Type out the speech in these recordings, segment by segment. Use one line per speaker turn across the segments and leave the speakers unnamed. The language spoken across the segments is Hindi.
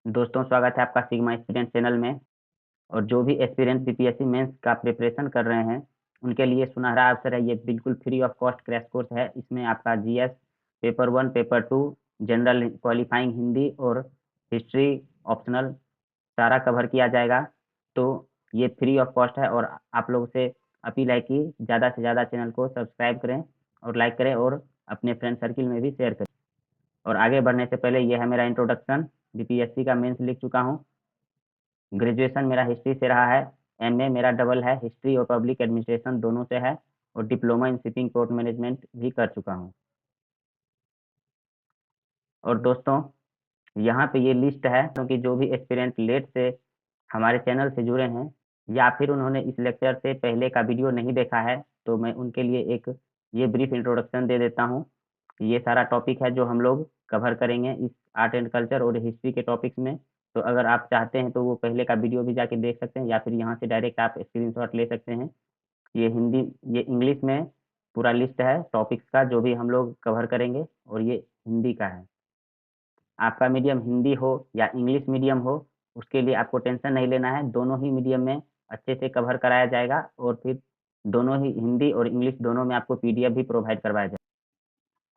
दोस्तों, स्वागत है आपका सिग्मा एस्पिरेंट चैनल में। और जो भी एस्पिरेंट बीपीएससी मेंस का प्रिपरेशन कर रहे हैं, उनके लिए सुनहरा अवसर है। ये बिल्कुल free of cost crash course है। इसमें आपका GS paper 1, paper 2, general qualifying Hindi और हिस्ट्री ऑप्शनल सारा कवर किया जाएगा। तो ये फ्री ऑफ कॉस्ट है और आप लोगों से अपील है कि ज़्यादा से ज़्यादा चैनल को सब्सक्राइब करें और लाइक करें और अपने फ्रेंड सर्किल में भी शेयर करें। और आगे बढ़ने से पहले ये है मेरा इंट्रोडक्शन। बीपीएससी का मेंस लिख चुका हूँ। ग्रेजुएशन मेरा हिस्ट्री से रहा है। एमए मेरा डबल है, हिस्ट्री और पब्लिक एडमिनिस्ट्रेशन दोनों से है। और diploma in shipping port management भी कर चुका हूँ। और दोस्तों, यहाँ पे ये लिस्ट है क्योंकि जो भी एस्पिरेंट लेट से हमारे चैनल से जुड़े हैं या फिर उन्होंने इस लेक्चर से पहले का वीडियो नहीं देखा है, तो मैं उनके लिए एक ये ब्रीफ इंट्रोडक्शन दे देता हूँ। ये सारा टॉपिक है जो हम लोग कवर करेंगे इस आर्ट एंड कल्चर और हिस्ट्री के टॉपिक्स में। तो अगर आप चाहते हैं तो वो पहले का वीडियो भी जाके देख सकते हैं या फिर यहाँ से डायरेक्ट आप स्क्रीनशॉट ले सकते हैं। ये हिंदी, ये इंग्लिश में पूरा लिस्ट है टॉपिक्स का जो भी हम लोग कवर करेंगे, और ये हिंदी का है। आपका मीडियम हिंदी हो या इंग्लिश मीडियम हो, उसके लिए आपको टेंशन नहीं लेना है। दोनों ही मीडियम में अच्छे से कवर कराया जाएगा और फिर दोनों ही हिंदी और इंग्लिश दोनों में आपको पीडीएफ भी प्रोवाइड करवाया जाएगा।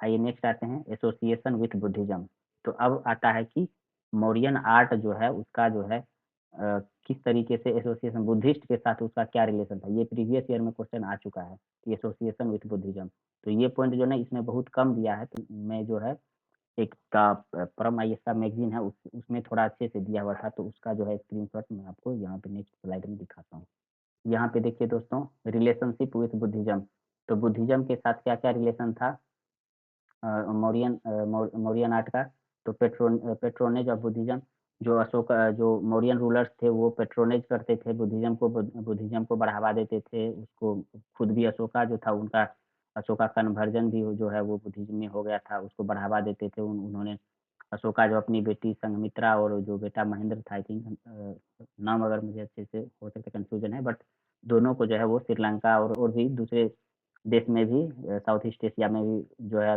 आइए नेक्स्ट आते हैं एसोसिएशन विथ बुद्धिज्म। तो अब आता है कि मौर्यन आर्ट जो है उसका जो है किस तरीके से एसोसिएशन बुद्धिस्ट के साथ उसका क्या रिलेशन था। ये प्रीवियस ईयर में क्वेश्चन आ चुका है कि एसोसिएशन विथ बुद्धिज्म। तो ये पॉइंट जो है इसमें बहुत कम दिया है, तो मैं जो है एक का परम आईएएस का मैगजीन है उसमें थोड़ा अच्छे से दिया हुआ था, तो उसका जो है स्क्रीनशॉट मैं आपको यहाँ पे नेक्स्ट स्लाइड में दिखाता हूँ। यहाँ पे देखिए दोस्तों, रिलेशनशिप विथ बुद्धिज्म। तो बुद्धिज्म के साथ क्या क्या रिलेशन था मौर्यन आर्ट का। तो पेट्रोनेज ऑफ बुद्धिज्म, जो अशोक जो मौर्यन रूलर्स थे वो पेट्रोनेज करते थे बुद्धिज्म को बढ़ावा देते थे उसको। खुद भी अशोका जो था उनका अशोका कन्वर्जन भी जो है वो बुद्धिज्म में हो गया था, उसको बढ़ावा देते थे उन्होंने। अशोका जो अपनी बेटी संघमित्रा और जो बेटा महेंद्र था, आई थिंक नाम अगर मुझे अच्छे से हो सकता है कंफ्यूजन है, बट दोनों को जो है वो श्रीलंका और भी दूसरे देश में भी साउथ ईस्ट एशिया में भी जो है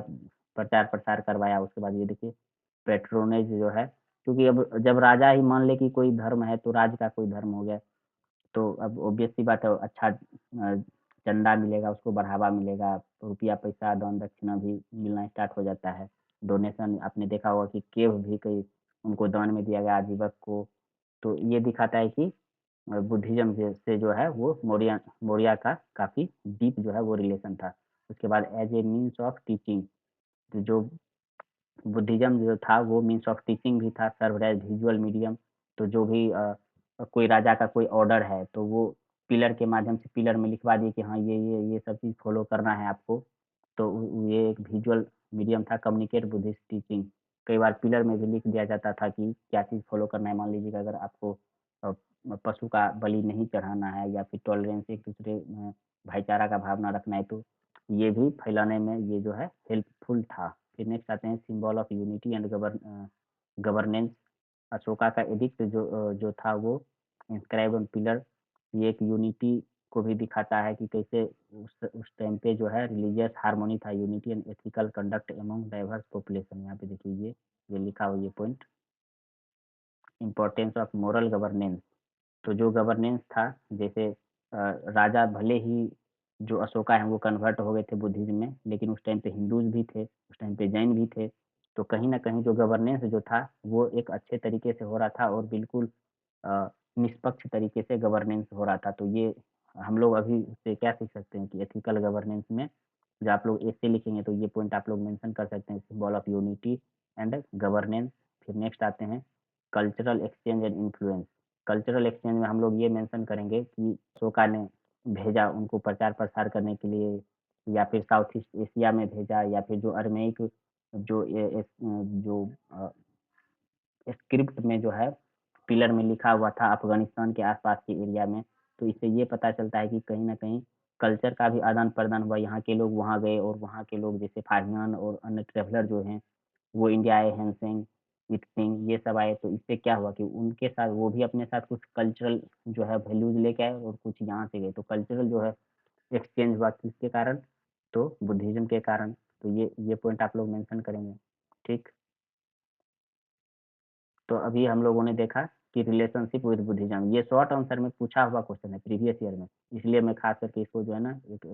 प्रचार प्रसार करवाया। उसके बाद ये देखिए पेट्रोनेज जो है, क्योंकि अब जब राजा ही मान ले कि कोई धर्म है तो राज का कोई धर्म हो गया, तो अब ऑब्वियस सी बात है अच्छा चंदा मिलेगा, उसको बढ़ावा मिलेगा, तो रुपया पैसा दान दक्षिणा भी मिलना स्टार्ट हो जाता है। डोनेशन आपने देखा होगा कि केव भी कई उनको दान में दिया गया आजीवक को। तो ये दिखाता है कि बुद्धिज्म से जो है वो मौर्य का काफ़ी डीप जो है वो रिलेशन था। उसके बाद as a means of teaching, जो बुद्धिज्म जो था वो मीन्स ऑफ टीचिंग भी था, सर्व एज विजुअल मीडियम। तो जो भी कोई राजा का कोई ऑर्डर है तो वो पिलर के माध्यम से पिलर में लिखवा दिए कि हाँ ये सब चीज़ फॉलो करना है आपको। तो ये एक विजुअल मीडियम था, कम्युनिकेट बुद्धिस्ट टीचिंग। कई बार पिलर में भी लिख दिया जाता था कि क्या चीज़ फॉलो करना है। मान लीजिएगा अगर आपको अ, पशु का बलि नहीं चढ़ाना है या फिर टॉलरेंस एक दूसरे भाईचारा का भावना रखना है, तो ये भी फैलाने में ये जो है हेल्पफुल था। फिर नेक्स्ट आते हैं symbol of unity and governance. Ashoka का एडिक्ट जो था वो इंस्क्राइब ऑन पिलर, ये एक यूनिटी को भी दिखाता है कि कैसे उस टाइम पे जो है रिलीजियस हार्मोनी था, unity and ethical conduct among diverse population. यहाँ पे देखिए ये लिखा हुआ ये point, importance of moral governance. तो जो गवर्नेंस था, जैसे राजा भले ही जो अशोका है वो कन्वर्ट हो गए थे बुद्धिज्म में, लेकिन उस टाइम पे हिंदूज भी थे, उस टाइम पे जैन भी थे। तो कहीं ना कहीं जो गवर्नेंस जो था वो एक अच्छे तरीके से हो रहा था और बिल्कुल निष्पक्ष तरीके से गवर्नेंस हो रहा था। तो ये हम लोग अभी से क्या सीख सकते हैं कि एथिकल गवर्नेंस में जब आप लोग ऐसे लिखेंगे तो ये पॉइंट आप लोग मेंशन कर सकते हैं, symbol of unity and governance. फिर नेक्स्ट आते हैं cultural exchange and influence. Cultural exchange में हम लोग ये मेंशन करेंगे कि अशोका ने भेजा उनको प्रचार प्रसार करने के लिए, या फिर साउथ ईस्ट एशिया में भेजा, या फिर जो अरमेइक जो जो स्क्रिप्ट में जो है पिलर में लिखा हुआ था अफगानिस्तान के आसपास के एरिया में। तो इससे ये पता चलता है कि कहीं ना कहीं कल्चर का भी आदान प्रदान हुआ। यहाँ के लोग वहाँ गए और वहाँ के लोग जैसे फाहियान और अन्य ट्रेवलर जो हैं वो इंडिया आए, हैंसेंग वित्तिंग ये सब आए। तो इससे क्या हुआ कि उनके साथ वो भी अपने साथ कुछ कल्चरल जो है वैल्यूज लेके आए और कुछ यहाँ से गए। तो कल्चरल जो है एक्सचेंज हुआ किसके कारण, तो बुद्धिज्म के कारण। तो ये पॉइंट आप लोग मेंशन करेंगे, ठीक। तो अभी हम लोगों ने देखा कि रिलेशनशिप विद बुद्धिज्म, ये शॉर्ट आंसर में पूछा हुआ क्वेश्चन है प्रीवियस ईयर में, इसलिए मैं खास करके इसको जो है ना एक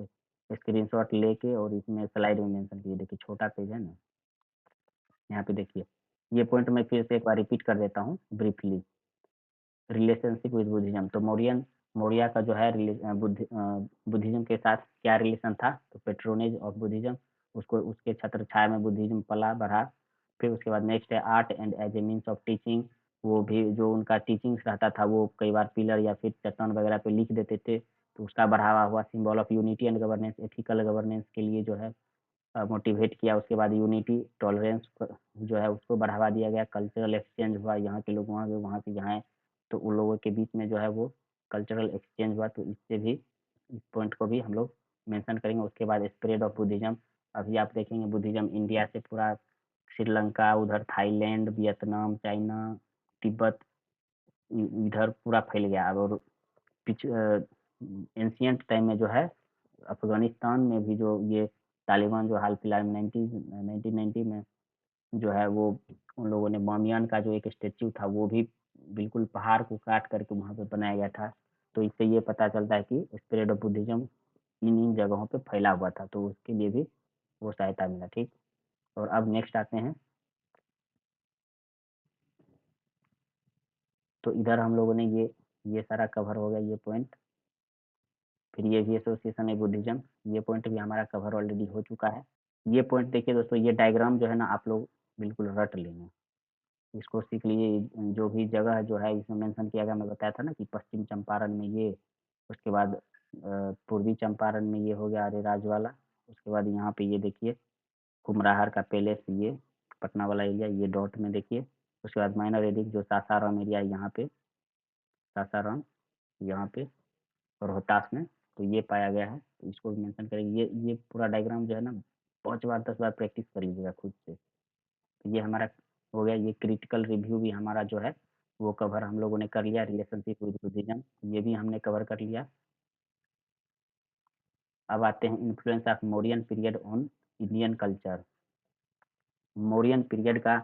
स्क्रीनशॉट लेके और इसमें स्लाइड में मेंशन किए। देखिए छोटा पेज है ना, यहाँ पे देखिए, ये पॉइंट मैं फिर से एक बार रिपीट कर देता हूँ ब्रीफली। रिलेशनशिप विद बुद्धिज्म, तो मौर्य का जो है बुद्धिज्म के साथ क्या रिलेशन था, तो पेट्रोनेज ऑफ बुद्धिज्म, उसको उसके छत्र छाया में बुद्धिज्म पला बढ़ा। फिर उसके बाद नेक्स्ट है art and as a means of teaching, वो भी जो उनका टीचिंग्स रहता था वो कई बार पिलर या फिर चट्टान वगैरह पे लिख देते थे, तो उसका बढ़ावा हुआ। Symbol of unity and governance, ethical governance के लिए जो है मोटिवेट किया। उसके बाद यूनिटी टॉलरेंस जो है उसको बढ़ावा दिया गया। कल्चरल एक्सचेंज हुआ, यहाँ के लोग वहाँ के यहाँ, तो उन लोगों के बीच में जो है वो कल्चरल एक्सचेंज हुआ, तो इससे भी इस पॉइंट को भी हम लोग मेंशन करेंगे। उसके बाद स्प्रेड ऑफ बुद्धिज्म, अभी आप देखेंगे बुद्धिज्म इंडिया से पूरा श्रीलंका, उधर थाईलैंड, वियतनाम, चाइना, तिब्बत, इधर पूरा फैल गया। और एंशियंट टाइम में जो है अफगानिस्तान में भी जो ये तालिबान जो हाल फिलहाल में 1990 में जो है वो उन लोगों ने बामियान का जो एक स्टेच्यू था वो भी बिल्कुल पहाड़ को काट करके वहाँ पे बनाया गया था। तो इससे ये पता चलता है कि स्प्रेड ऑफ बुद्धिज्म इन इन जगहों पे फैला हुआ था, तो उसके लिए भी वो सहायता मिला। ठीक, और अब नेक्स्ट आते हैं, तो इधर हम लोगों ने ये सारा कवर हो गया ये पॉइंट। फिर ये भी एसोसिएशन है बुद्धिज्म, ये पॉइंट भी हमारा कवर ऑलरेडी हो चुका है। ये पॉइंट देखिए दोस्तों, ये डायग्राम जो है ना आप लोग बिल्कुल रट लेना, इसको सीख लीजिए। जो भी जगह जो है इसमें मेंशन किया गया, मैं बताया था ना कि पश्चिम चंपारण में ये, उसके बाद पूर्वी चंपारण में ये हो गया अरेराज वाला, उसके बाद यहाँ पे ये देखिए कुमराहर का पैलेस, ये पटना वाला एरिया, ये डॉट में देखिए। उसके बाद माइनर एडिक जो सासाराम एरिया है यहाँ पे, सासाराम यहाँ पे और रोहतास में, तो ये पाया गया है, तो इसको भी मेंशन करेंगे। ये पूरा डायग्राम जो है ना 5 बार 10 बार प्रैक्टिस कर लीजिएगा खुद से। तो ये हमारा हो गया। ये क्रिटिकल रिव्यू भी हमारा जो है वो कवर हम लोगों ने कर लिया। रिलेशनशिप विद बुद्धिज्म ये भी हमने कवर कर लिया। अब आते हैं influence of Mauryan period on Indian culture. Mauryan period का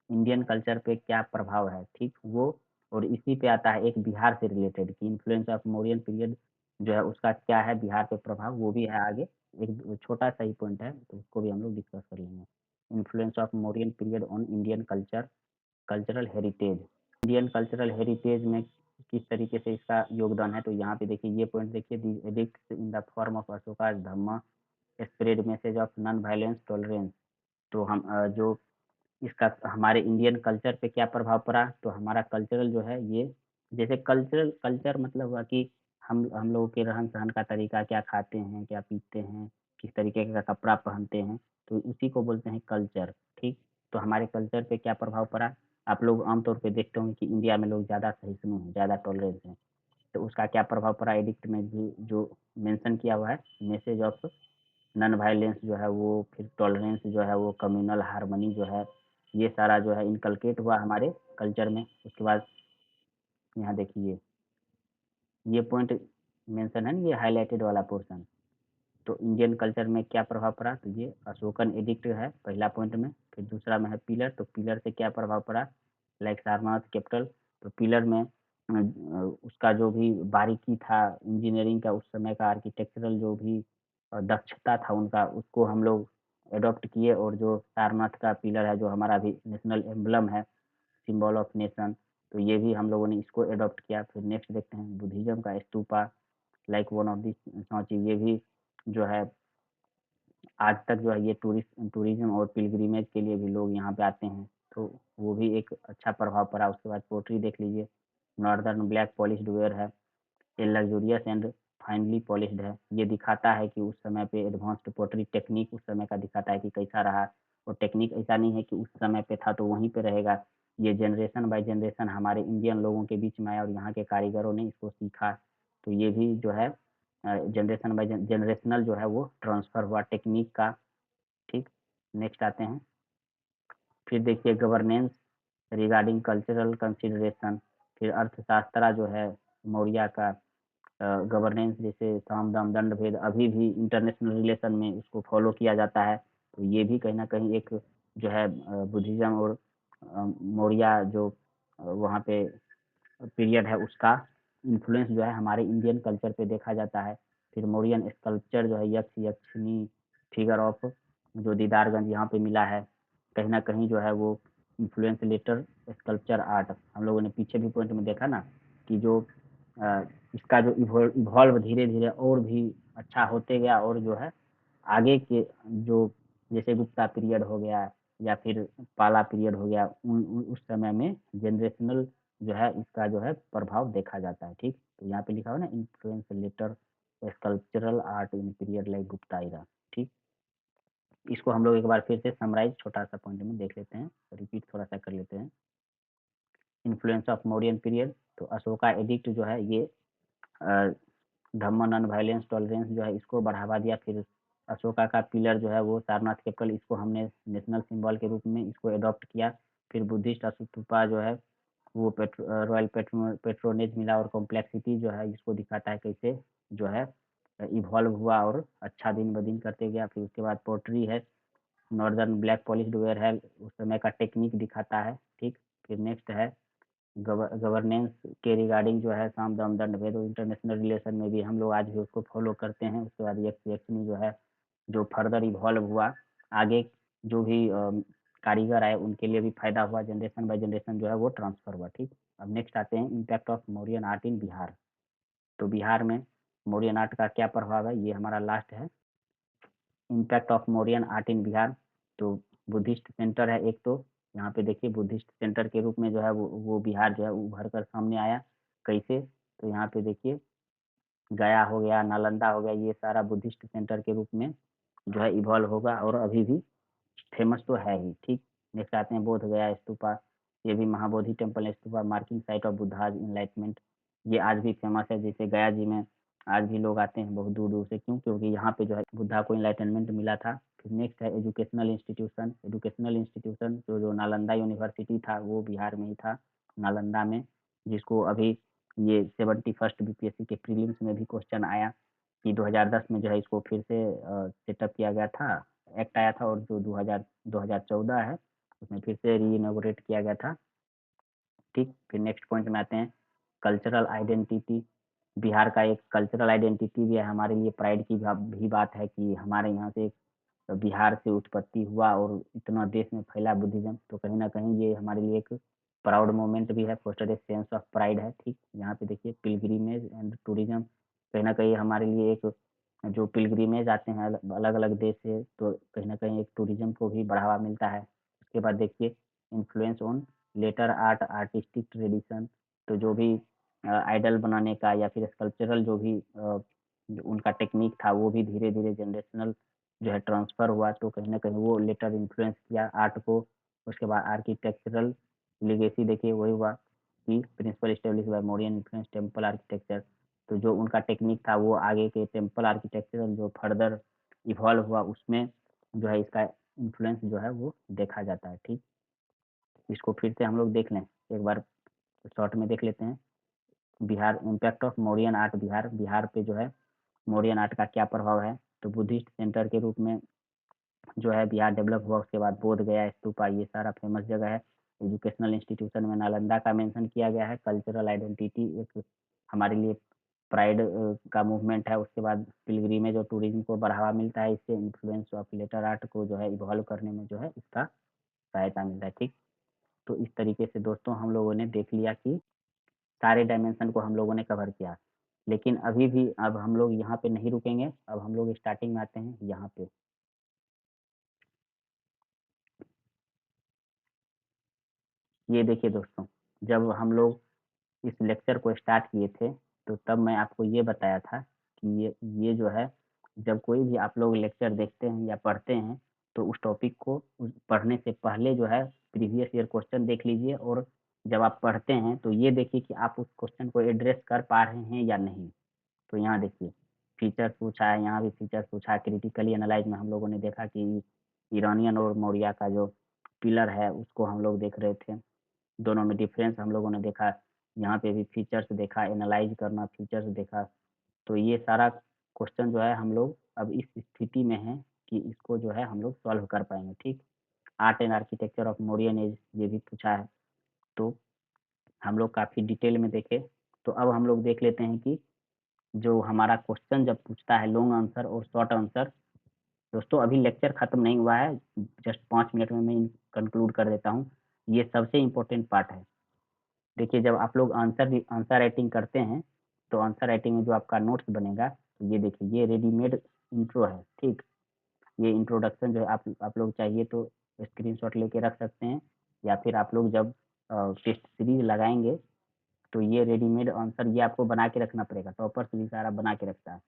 इंडियन कल्चर पे क्या प्रभाव है, ठीक वो। और इसी पे आता है एक बिहार से रिलेटेड कि इन्फ्लुएंस ऑफ मौर्यन पीरियड जो है उसका क्या है बिहार पे प्रभाव, वो भी है आगे। एक छोटा सा ही पॉइंट है, तो उसको भी हम लोग डिस्कस कर लेंगे। Influence of Mauryan period on Indian culture, cultural heritage. Indian cultural heritage में किस तरीके से इसका योगदान है, तो यहाँ पे देखिए ये पॉइंट देखिए, the edicts in the form of Ashoka Dhamma spread message of non violence tolerance. तो हम जो इसका हमारे इंडियन कल्चर पे क्या प्रभाव पड़ा, तो हमारा कल्चरल जो है ये, जैसे कल्चरल कल्चर मतलब हुआ कि हम लोगों के रहन सहन का तरीका, क्या खाते हैं, क्या पीते हैं, किस तरीके का कपड़ा पहनते हैं, तो उसी को बोलते हैं कल्चर। ठीक, तो हमारे कल्चर पे क्या प्रभाव पड़ा, आप लोग आमतौर पे देखते होंगे कि इंडिया में लोग ज़्यादा सहिष्णु हैं, ज़्यादा टॉलरेंस हैं, तो उसका क्या प्रभाव पड़ा एडिक्ट में जो मेंशन किया हुआ है, मैसेज ऑफ नॉन वायलेंस जो है वो, फिर टॉलरेंस जो है वो, कम्युनल हार्मनी जो है, ये सारा जो है इनकलकेट हुआ हमारे कल्चर में। उसके बाद यहाँ देखिए ये पॉइंट मेंशन है ना, ये हाईलाइटेड वाला पोर्शन। तो इंडियन कल्चर में क्या प्रभाव पड़ा, तो ये अशोकन एडिक्ट है पहला पॉइंट में। फिर दूसरा में है पिलर, तो पिलर से क्या प्रभाव पड़ा, लाइक सारनाथ कैपिटल, तो पिलर में उसका जो भी बारीकी था इंजीनियरिंग का, उस समय का आर्किटेक्चरल जो भी दक्षता था उनका, उसको हम लोग एडॉप्ट किए। और जो सारनाथ का पिलर है जो हमारा भी नेशनल एम्बलम है, सिंबल ऑफ नेशन, तो ये भी हम लोगों ने इसको एडॉप्ट किया। फिर नेक्स्ट देखते हैं बुद्धिज्म का stupa, like one of the Sanchi, ये भी जो है आज तक जो है ये टूरिज्म और पिलग्रिमेज के लिए भी लोग यहाँ पे आते हैं, तो वो भी एक अच्छा प्रभाव पड़ा। उसके बाद पोट्री देख लीजिए, नॉर्दर्न ब्लैक पॉलिश्ड वेयर है, ये लग्जूरियस एंड फाइनली पॉलिश्ड है। ये दिखाता है कि उस समय पे एडवांस्ड पोट्री टेक्निक उस समय का दिखाता है कि कैसा रहा। और टेक्निक ऐसा नहीं है कि उस समय पे था तो वहीं पे रहेगा, ये जनरेशन बाय जनरेशन हमारे इंडियन लोगों के बीच में आया और यहाँ के कारीगरों ने इसको सीखा। तो ये भी जो है जनरेशन बाय जनरेशनल जो है वो ट्रांसफर हुआ टेक्निक का। ठीक, नेक्स्ट आते हैं, फिर देखिए गवर्नेंस रिगार्डिंग कल्चरल कंसिडरेशन। फिर अर्थशास्त्र जो है मौर्य का गवर्नेंस, जैसे साम दाम दंड भेद अभी भी इंटरनेशनल रिलेशन में उसको फॉलो किया जाता है, तो ये भी कहीं ना कहीं एक जो है बुद्धिज्म और मौर्य जो वहाँ पे पीरियड है उसका इन्फ्लुएंस जो है हमारे इंडियन कल्चर पे देखा जाता है। फिर मौर्यन स्कल्पचर जो है यक्ष यक्षिणी फिगर ऑफ जो दीदारगंज यहाँ पे मिला है, कहीं ना कहीं जो है वो इन्फ्लुएंस लेटर स्कल्पचर आर्ट हम लोगों ने पीछे भी पॉइंट में देखा ना कि जो इसका जो इवॉल्व धीरे धीरे और भी अच्छा होते गया और जो है आगे के जो जैसे गुप्ता पीरियड हो गया या फिर पाला पीरियड हो गया उस समय में जनरेशनल जो है इसका जो है प्रभाव देखा जाता है। ठीक, तो यहाँ पे लिखा हुआ ना influence later sculptural art in period like Gupta era. ठीक, इसको हम लोग एक बार फिर से समराइज छोटा सा पॉइंट में देख लेते हैं, रिपीट थोड़ा सा कर लेते हैं। इन्फ्लुएंस ऑफ मौर्यन पीरियड, तो अशोका एडिक्ट जो है ये धम्म नॉन वायलेंस टॉलरेंस जो है इसको बढ़ावा दिया। फिर अशोका का पिलर जो है वो सारनाथ कैपिटल, इसको हमने नेशनल सिंबल के रूप में इसको अडॉप्ट किया। फिर बुद्धिस्ट स्तूपा जो है वो रॉयल पेट्रोनेज मिला और कॉम्प्लेक्सिटी जो है इसको दिखाता है कैसे जो है इवॉल्व हुआ और अच्छा दिन ब दिन करते गया। फिर उसके बाद पोट्री है, नॉर्दर्न ब्लैक पॉलिश्ड वेयर है, उस समय का टेक्निक दिखाता है। ठीक, फिर नेक्स्ट है गवर्नेंस के रिगार्डिंग जो है साम दाम दंड भेद इंटरनेशनल रिलेशन में भी हम लोग आज भी उसको फॉलो करते हैं। उसके बाद यक्षिणी जो है जो फर्दर इवॉल्व हुआ, आगे जो भी कारीगर आए उनके लिए भी फायदा हुआ, जनरेशन बाय जनरेशन जो है वो ट्रांसफर हुआ। ठीक, अब नेक्स्ट आते हैं impact of Mauryan art in Bihar. तो बिहार में मौर्यन आर्ट का क्या प्रभाव है, ये हमारा लास्ट है impact of Mauryan art in Bihar. तो बुद्धिस्ट सेंटर है एक, तो यहाँ पे देखिए बुद्धिस्ट सेंटर के रूप में जो है वो बिहार जो है उभर कर सामने आया। कैसे, तो यहाँ पे देखिए गया हो गया, नालंदा हो गया, ये सारा बुद्धिस्ट सेंटर के रूप में जो है इवॉल्व होगा और अभी भी फेमस तो है ही। ठीक, नेक्स्ट आते हैं बोध गया स्तूपा, ये भी Mahabodhi temple stupa marking site of Buddha's enlightenment, ये आज भी फेमस है। जैसे गया जी में आज भी लोग आते हैं बहुत दूर दूर से, क्यों, क्योंकि यहाँ पे जो है बुद्धा को इनलाइटनमेंट मिला था। फिर नेक्स्ट है एजुकेशनल इंस्टीट्यूशन, एजुकेशनल इंस्टीट्यूशन जो नालंदा यूनिवर्सिटी था वो बिहार में ही था, नालंदा में, जिसको अभी ये 71st बीपीएससी के प्रीलिम्स में भी क्वेश्चन आया कि 2010 में जो है इसको फिर से सेटअप किया गया था, एक्ट आया था, और जो 2014 है उसमें फिर से री इनोग्रेट किया गया था। ठीक, फिर नेक्स्ट पॉइंट में आते हैं कल्चरल आइडेंटिटी। बिहार का एक कल्चरल आइडेंटिटी भी है, हमारे लिए प्राइड की भी बात है कि हमारे यहाँ से बिहार से उत्पत्ति हुआ और इतना देश में फैला बुद्धिज्म, तो कहीं ना कहीं ये हमारे लिए एक प्राउड मोमेंट भी है, foster a sense of pride है। ठीक, यहाँ पे देखिए पिलग्रीमेज एंड टूरिज्म, कहीं ना कहीं हमारे लिए एक जो पिलग्रीमेज आते हैं अलग अलग देश से, तो कहीं ना कहीं एक टूरिज्म को भी बढ़ावा मिलता है। उसके बाद देखिए influence on later art artistic tradition, तो जो भी आइडल बनाने का या फिर स्कल्पचरल जो भी जो उनका टेक्निक था वो भी धीरे धीरे जनरेशनल जो है ट्रांसफर हुआ, तो कहीं ना कहीं वो लेटर इन्फ्लुएंस किया आर्ट को। उसके बाद आर्किटेक्चरल लिगेसी देखिए वही हुआ कि principle established by Mauryan influence temple architecture, तो जो उनका टेक्निक था वो आगे के टेम्पल आर्किटेक्चरल जो फर्दर इवॉल्व हुआ उसमें जो है इसका इन्फ्लुएंस जो है वो देखा जाता है। ठीक, इसको फिर से हम लोग देख लें एक बार, शॉर्ट में देख लेते हैं। Bihar impact of Mauryan art Bihar, Bihar पे जो है मौर्यन आर्ट का क्या प्रभाव है, तो बुद्धिस्ट सेंटर के रूप में जो है बिहार डेवलप हुआ। उसके बाद बोध गया स्तूपा, ये सारा फेमस जगह है। एजुकेशनल इंस्टीट्यूशन में नालंदा का मेंशन किया गया है। कल्चरल आइडेंटिटी एक हमारे लिए प्राइड का मूवमेंट है। उसके बाद पिलग्रीमेज और टूरिज्म को बढ़ावा मिलता है, इससे इन्फ्लुएंस ऑफ लेटर आर्ट को जो है इवॉल्व करने में जो है इसका सहायता मिलता है। ठीक, तो इस तरीके से दोस्तों हम लोगों ने देख लिया कि सारे डायमेंशन को हम लोगों ने कवर किया, लेकिन अभी भी अब हम लोग यहाँ पे नहीं रुकेंगे, अब हम लोग स्टार्टिंग में आते हैं यहाँ पे। ये देखिए दोस्तों, जब हम लोग इस लेक्चर को स्टार्ट किए थे तो तब मैं आपको ये बताया था कि ये जो है जब कोई भी आप लोग लेक्चर देखते हैं या पढ़ते हैं तो उस टॉपिक को पढ़ने से पहले जो है प्रीवियस ईयर क्वेश्चन देख लीजिए, और जब आप पढ़ते हैं तो ये देखिए कि आप उस क्वेश्चन को एड्रेस कर पा रहे हैं या नहीं। तो यहाँ देखिए फीचर्स पूछा है, यहाँ भी फीचर्स पूछा है। क्रिटिकली एनालाइज में हम लोगों ने देखा कि ईरानियन और मौर्य का जो पिलर है उसको हम लोग देख रहे थे, दोनों में डिफरेंस हम लोगों ने देखा। यहाँ पे भी फीचर्स देखा, एनालाइज करना फीचर्स देखा। तो ये सारा क्वेश्चन जो है हम लोग अब इस स्थिति में है कि इसको जो है हम लोग सॉल्व कर पाएंगे। ठीक, art and architecture of Mauryan age ये भी पूछा है। तो हम लोग काफ़ी डिटेल में देखे। तो अब हम लोग देख लेते हैं कि जो हमारा क्वेश्चन जब पूछता है लॉन्ग आंसर और शॉर्ट आंसर। दोस्तों अभी लेक्चर खत्म नहीं हुआ है, जस्ट 5 मिनट में मैं कंक्लूड कर देता हूँ। ये सबसे इम्पोर्टेंट पार्ट है। देखिए जब आप लोग आंसर राइटिंग करते हैं, तो आंसर राइटिंग में जो आपका नोट्स बनेगा, तो ये देखिए ये रेडीमेड इंट्रो है, ठीक। ये इंट्रोडक्शन जो है आप लोग चाहिए तो स्क्रीनशॉट लेके रख सकते हैं, या फिर आप लोग जब टेस्ट सीरीज लगाएंगे तो ये रेडीमेड आंसर ये आपको बना के रखना पड़ेगा। टॉपर्स भी सारा बना के रखता है।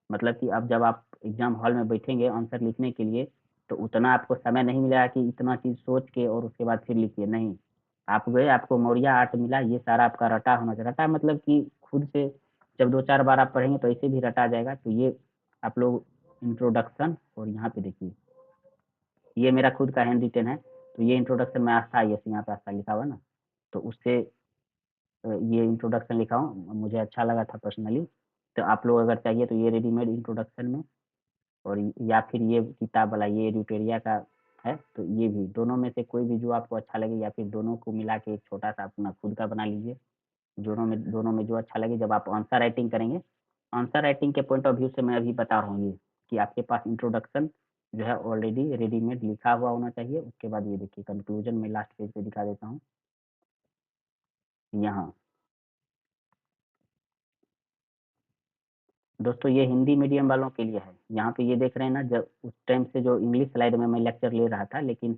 मतलब कि अब जब आप एग्जाम हॉल में बैठेंगे आंसर लिखने के लिए, तो उतना आपको समय नहीं मिलेगा कि इतना चीज़ सोच के और उसके बाद फिर लिखिए, नहीं। आप गए, आपको मौर्य आर्ट मिला, ये सारा आपका रटा होना चाहिए। रटा मतलब कि खुद से जब 2-4 बार आप पढ़ेंगे तो ऐसे भी रटा जाएगा। तो ये आप लोग इंट्रोडक्शन, और यहाँ पे देखिए ये मेरा खुद का हैंड रिटेन है। तो ये इंट्रोडक्शन में आस्था आई एस यहाँ पे आस्था लिखा हुआ है ना, तो उससे ये इंट्रोडक्शन लिखा हूँ, मुझे अच्छा लगा था पर्सनली। तो आप लोग अगर चाहिए तो ये रेडीमेड इंट्रोडक्शन में, और या फिर ये किताब वाला ये एडिटोरिया का है, तो ये भी दोनों में से कोई भी जो आपको अच्छा लगे, या फिर दोनों को मिला के एक छोटा सा अपना खुद का बना लीजिए। दोनों में जो अच्छा लगे, जब आप आंसर राइटिंग करेंगे, आंसर राइटिंग के पॉइंट ऑफ व्यू से मैं अभी बता रहा हूँ ये, कि आपके पास इंट्रोडक्शन जो है ऑलरेडी रेडीमेड लिखा हुआ होना चाहिए। उसके बाद ये देखिए कंक्लूजन में लास्ट पेज पे दिखा देता हूँ यहाँ। दोस्तों ये हिंदी मीडियम वालों के लिए है। यहाँ पे ये देख रहे हैं ना, जब उस टाइम से जो इंग्लिश स्लाइड में मैं लेक्चर ले रहा था, लेकिन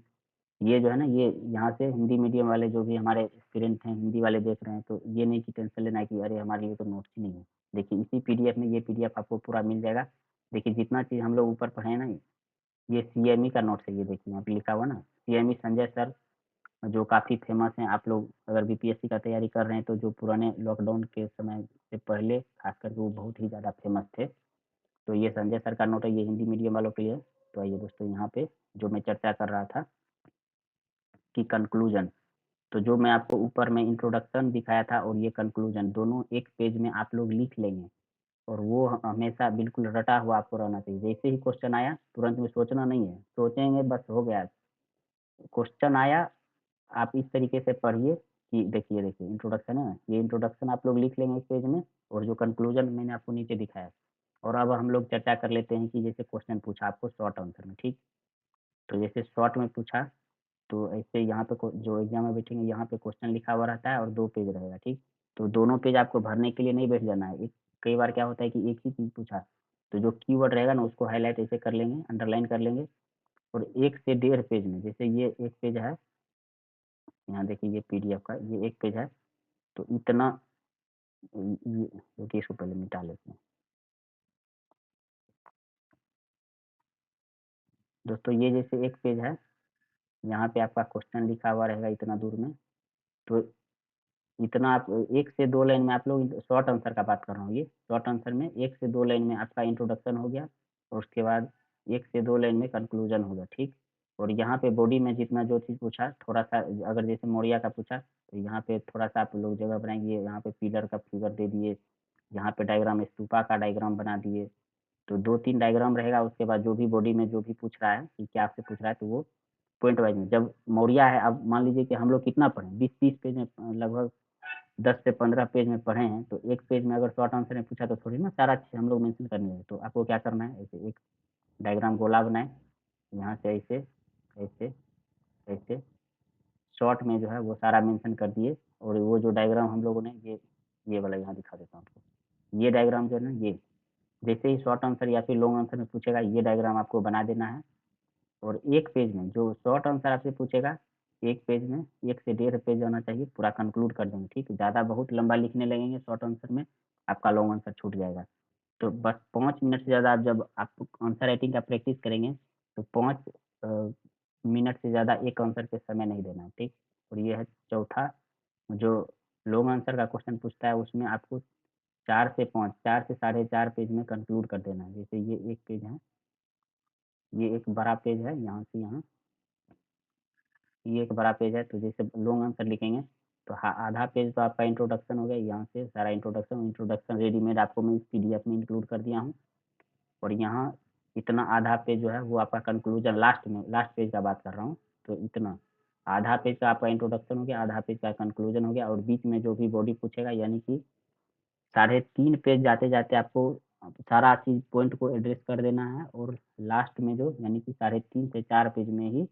ये जो है ना, ये यहाँ से हिंदी मीडियम वाले जो भी हमारे स्टूडेंट हैं, हिंदी वाले देख रहे हैं, तो ये नहीं कि टेंशन लेना है कि अरे हमारे लिए तो नोट्स ही नहीं है। देखिए इसी पीडीएफ में, ये पीडीएफ आपको पूरा मिल जाएगा। देखिए जितना चीज़ हम लोग ऊपर पढ़े हैं ना, ये सीएमई का नोट्स है। ये देखिए यहाँ पे लिखा हुआ ना, सीएमई संजय सर, जो काफ़ी फेमस हैं। आप लोग अगर बीपीएससी का तैयारी कर रहे हैं, तो जो पुराने लॉकडाउन के समय से पहले खास करके वो बहुत ही ज़्यादा फेमस थे। तो ये संजय सर का नोट है, ये हिंदी मीडियम वालों के लिए। तो आइए दोस्तों यहाँ पे जो मैं चर्चा कर रहा था कि कंक्लूजन, तो जो मैं आपको ऊपर में इंट्रोडक्शन दिखाया था और ये कंक्लूजन, दोनों एक पेज में आप लोग लिख लेंगे। और वो हमेशा बिल्कुल रटा हुआ आपको रहना चाहिए। जैसे ही क्वेश्चन आया तुरंत में सोचना नहीं है, सोचेंगे बस हो गया। क्वेश्चन आया, आप इस तरीके से पढ़िए कि देखिए देखिए इंट्रोडक्शन है, ये इंट्रोडक्शन आप लोग लिख लेंगे एक पेज में, और जो कंक्लूजन मैंने आपको नीचे दिखाया। और अब हम लोग चर्चा कर लेते हैं कि जैसे क्वेश्चन पूछा आपको शॉर्ट आंसर में, ठीक। तो जैसे शॉर्ट में पूछा, तो ऐसे यहाँ पे जो एग्जाम में बैठेंगे, यहाँ पे क्वेश्चन लिखा हुआ रहता है और 2 पेज रहेगा, ठीक। तो दोनों पेज आपको भरने के लिए नहीं बैठ जाना है। एक कई बार क्या होता है कि एक ही चीज़ पूछा, तो जो कीवर्ड रहेगा ना उसको हाईलाइट ऐसे कर लेंगे, अंडरलाइन कर लेंगे। और 1 से डेढ़ पेज में, जैसे ये 1 पेज है, यहाँ देखिए ये पीडीएफ का ये 1 पेज है, तो इतना ये रुकिए, इसको पहले मिटा लेते हैं। दोस्तों ये जैसे 1 पेज है, यहाँ पे आपका क्वेश्चन लिखा हुआ रहेगा इतना दूर में। तो इतना आप 1 से 2 लाइन में आप लोग, शॉर्ट आंसर का बात कर रहा हूँ, ये शॉर्ट आंसर में 1 से 2 लाइन में आपका इंट्रोडक्शन हो गया, और उसके बाद 1 से 2 लाइन में कंक्लूजन होगा, ठीक। और यहाँ पे बॉडी में जितना जो चीज़ पूछा, थोड़ा-सा अगर जैसे मौर्य का पूछा, तो यहाँ पे थोड़ा-सा आप लोग जगह बनाएँगे, यहाँ पे पिलर का फिगर दे दिए, यहाँ पे डायग्राम स्तूपा का डायग्राम बना दिए। तो 2-3 डायग्राम रहेगा, उसके बाद जो भी बॉडी में जो भी पूछ रहा है कि क्या आपसे पूछ रहा है, तो वो पॉइंट वाइज़ में जब मौर्य है, अब मान लीजिए कि हम लोग कितना पढ़े, 20-30 पेज में लगभग 10 से 15 पेज में पढ़े हैं, तो एक पेज में अगर शॉर्ट आंसर में पूछा, तो थोड़ी ना सारा चीज़ हम लोग मेंशन करनी है। तो आपको क्या करना है, ऐसे एक डायग्राम गोला बनाएँ, यहाँ से ऐसे, ऐसे, ऐसे, शॉर्ट में जो है वो सारा मेंशन कर दिए। और वो जो डायग्राम हम लोगों ने ये वाला यहाँ दिखा देता हूँ आपको। ये डायग्राम जो है ना, ये जैसे ही शॉर्ट आंसर या फिर लॉन्ग आंसर में पूछेगा, ये डायग्राम आपको बना देना है। और एक पेज में जो शॉर्ट आंसर आपसे पूछेगा, एक पेज में 1 से डेढ़ पेज होना चाहिए, पूरा कंक्लूड कर देंगे, ठीक है। ज़्यादा बहुत लंबा लिखने लगेंगे शॉर्ट आंसर में, आपका लॉन्ग आंसर छूट जाएगा। तो बस 5 मिनट से ज़्यादा आप जब आप आंसर राइटिंग का प्रैक्टिस करेंगे, तो 5 मिनट से ज़्यादा एक आंसर पे समय नहीं देना है, ठीक। और ये है चौथा, जो लॉन्ग आंसर का क्वेश्चन पूछता है, उसमें आपको 4 से 5, 4 से साढ़े 4 पेज में कंक्लूड कर देना है। जैसे ये 1 पेज है, ये एक बड़ा पेज है, यहाँ से यहाँ ये एक बड़ा पेज है। तो जैसे लॉन्ग आंसर लिखेंगे, तो आधा पेज तो आपका इंट्रोडक्शन हो गया, यहाँ से सारा इंट्रोडक्शन इंट्रोडक्शन रेडीमेड आपको मैं इस पीडीएफ में इंक्लूड कर दिया हूँ। और यहाँ इतना आधा पेज जो है वो आपका कंक्लूजन, लास्ट में लास्ट पेज का बात कर रहा हूँ, तो इतना। आधा पेज का आपका इंट्रोडक्शन हो गया, आधा पेज का कंक्लूजन हो गया, और बीच में जो भी बॉडी पूछेगा, यानी कि 3.5 पेज जाते-जाते आपको सारा चीज़ पॉइंट को एड्रेस कर देना है, और लास्ट में जो यानी कि 3.5 से 4 पेज में ही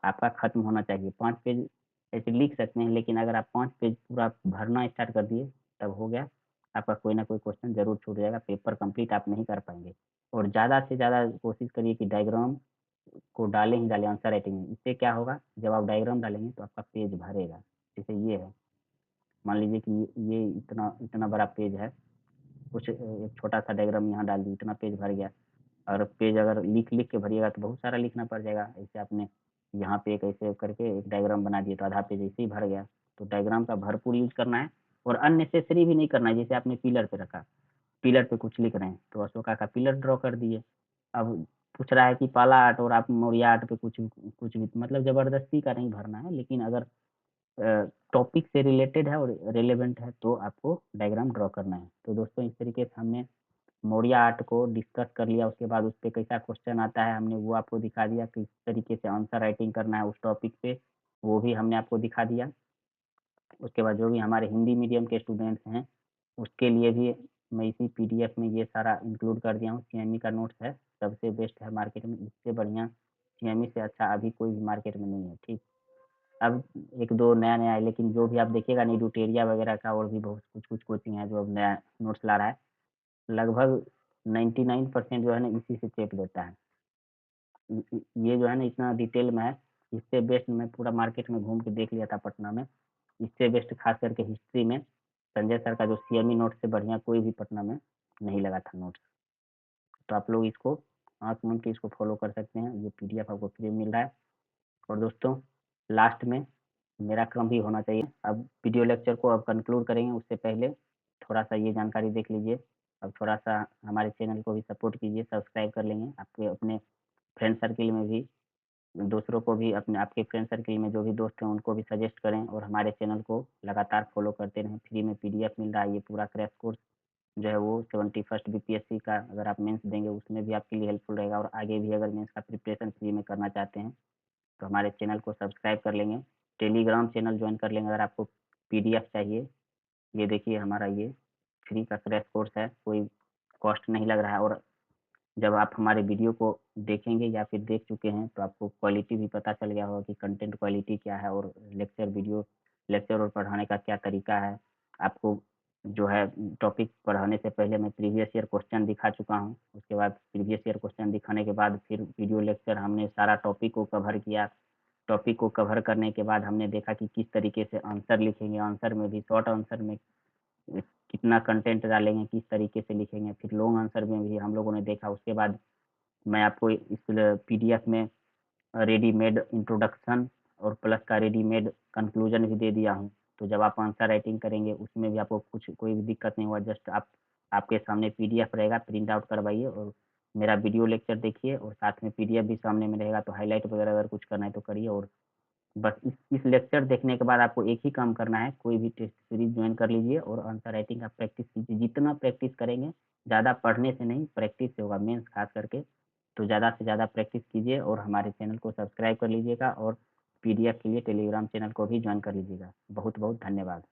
आपका खत्म होना चाहिए। 5 पेज ऐसे लिख सकते हैं, लेकिन अगर आप 5 पेज पूरा भरना स्टार्ट कर दिए, तब हो गया, आपका कोई ना कोई क्वेश्चन ज़रूर छूट जाएगा, पेपर कंप्लीट आप नहीं कर पाएँगे। और ज़्यादा से ज़्यादा कोशिश करिए कि डायग्राम को डालें ही डालें आंसर राइटिंग में। इससे क्या होगा, जब आप डायग्राम डालेंगे तो आपका पेज भरेगा। जैसे ये है, मान लीजिए कि ये इतना इतना बड़ा पेज है, कुछ एक छोटा-सा डायग्राम यहाँ डाल दिए, इतना पेज भर गया। और पेज अगर लिख-लिख के भरिएगा तो बहुत सारा लिखना पड़ जाएगा। ऐसे आपने यहाँ पे एक ऐसे करके एक डायग्राम बना दिए, तो आधा पेज ऐसे ही भर गया। तो डायग्राम का भरपूर यूज़ करना है, और अननेसेसरी भी नहीं करना है। जैसे आपने पिलर पे रखा, पिलर पे कुछ लिख रहे हैं, तो अशोका का पिलर ड्रॉ कर दिए। अब पूछ रहा है कि पाला आर्ट और आप मौर्य आर्ट पे कुछ भी मतलब ज़बरदस्ती का नहीं भरना है, लेकिन अगर टॉपिक से रिलेटेड है और रिलेवेंट है तो आपको डायग्राम ड्रॉ करना है। तो दोस्तों, इस तरीके से हमने मौर्य आर्ट को डिस्कस कर लिया, उसके बाद उस पे कैसा क्वेश्चन आता है हमने वो आपको दिखा दिया, किस तरीके से आंसर राइटिंग करना है उस टॉपिक पे, वो भी हमने आपको दिखा दिया। उसके बाद जो भी हमारे हिंदी मीडियम के स्टूडेंट्स हैं, उसके लिए भी मैं इसी पीडीएफ में ये सारा इंक्लूड कर दिया हूँ। सीएमई का नोट्स है, सबसे बेस्ट है मार्केट में, इससे बढ़िया सीएमई से अच्छा अभी कोई भी मार्केट में नहीं है, ठीक। अब 1-2 नया-नया है, लेकिन जो भी आप देखिएगा नीडुटेरिया वगैरह का, और भी बहुत कुछ-कुछ कोचिंग है जो अब नया नोट्स ला रहा है। लगभग 99% जो है ना इसी से चेप देता है। ये जो है ना इतना डिटेल में है, इससे बेस्ट मैं पूरा मार्केट में घूम के देख लिया था पटना में। इससे बेस्ट खास करके हिस्ट्री में संजय सर का जो सीएमई नोट्स से बढ़िया कोई भी पटना में नहीं लगा था नोट्स। तो आप लोग इसको आँख मूंद के इसको फॉलो कर सकते हैं। ये पीडीएफ आपको फ्री में मिल रहा है। और दोस्तों, लास्ट में मेरा क्रम भी होना चाहिए। अब वीडियो लेक्चर को अब कंक्लूड करेंगे, उससे पहले थोड़ा-सा ये जानकारी देख लीजिए। अब थोड़ा-सा हमारे चैनल को भी सपोर्ट कीजिए, सब्सक्राइब कर लेंगे। आपके अपने फ्रेंड सर्किल में भी दूसरों को भी, अपने आपके फ्रेंड सर्किल में जो भी दोस्त हैं उनको भी सजेस्ट करें, और हमारे चैनल को लगातार फॉलो करते रहें। फ्री में पीडीएफ मिल रहा है, ये पूरा क्रैश कोर्स जो है वो 71st बीपीएससी का अगर आप मेंस देंगे उसमें भी आपके लिए हेल्पफुल रहेगा, और आगे भी अगर मेंस का प्रिपरेशन फ्री में करना चाहते हैं तो हमारे चैनल को सब्सक्राइब कर लेंगे। टेलीग्राम चैनल ज्वाइन कर लेंगे अगर आपको पीडीएफ चाहिए। ये देखिए हमारा ये फ्री का क्रैश कोर्स है, कोई कॉस्ट नहीं लग रहा है, और जब आप हमारे वीडियो को देखेंगे या फिर देख चुके हैं तो आपको क्वालिटी भी पता चल गया होगा कि कंटेंट क्वालिटी क्या है, और लेक्चर और पढ़ाने का क्या तरीका है। आपको जो है टॉपिक पढ़ाने से पहले मैं प्रीवियस ईयर क्वेश्चन दिखा चुका हूँ, उसके बाद प्रीवियस ईयर क्वेश्चन दिखाने के बाद फिर वीडियो लेक्चर हमने सारा टॉपिक को कवर किया। टॉपिक को कवर करने के बाद हमने देखा कि किस तरीके से आंसर लिखेंगे, आंसर में भी शॉर्ट आंसर में कितना कंटेंट डालेंगे, किस तरीके से लिखेंगे, फिर लॉन्ग आंसर में भी हम लोगों ने देखा। उसके बाद मैं आपको इस पीडीएफ में रेडीमेड इंट्रोडक्शन और प्लस का रेडीमेड कंक्लूजन भी दे दिया हूँ। तो जब आप आंसर राइटिंग करेंगे उसमें भी आपको कुछ कोई भी दिक्कत नहीं होगा, जस्ट आपके सामने पीडीएफ रहेगा, प्रिंट आउट करवाइए और मेरा वीडियो लेक्चर देखिए, और साथ में पीडीएफ भी सामने में रहेगा, तो हाइलाइट वगैरह अगर कुछ करना है तो करिए। और बस इस लेक्चर देखने के बाद आपको एक ही काम करना है, कोई भी टेस्ट सीरीज ज्वाइन कर लीजिए और आंसर राइटिंग का प्रैक्टिस कीजिए। जितना प्रैक्टिस करेंगे, ज़्यादा पढ़ने से नहीं, प्रैक्टिस से होगा, मेंस खास करके। तो ज़्यादा से ज़्यादा प्रैक्टिस कीजिए, और हमारे चैनल को सब्सक्राइब कर लीजिएगा, और पीडीएफ के लिए टेलीग्राम चैनल को भी ज्वाइन कर लीजिएगा। बहुत बहुत धन्यवाद।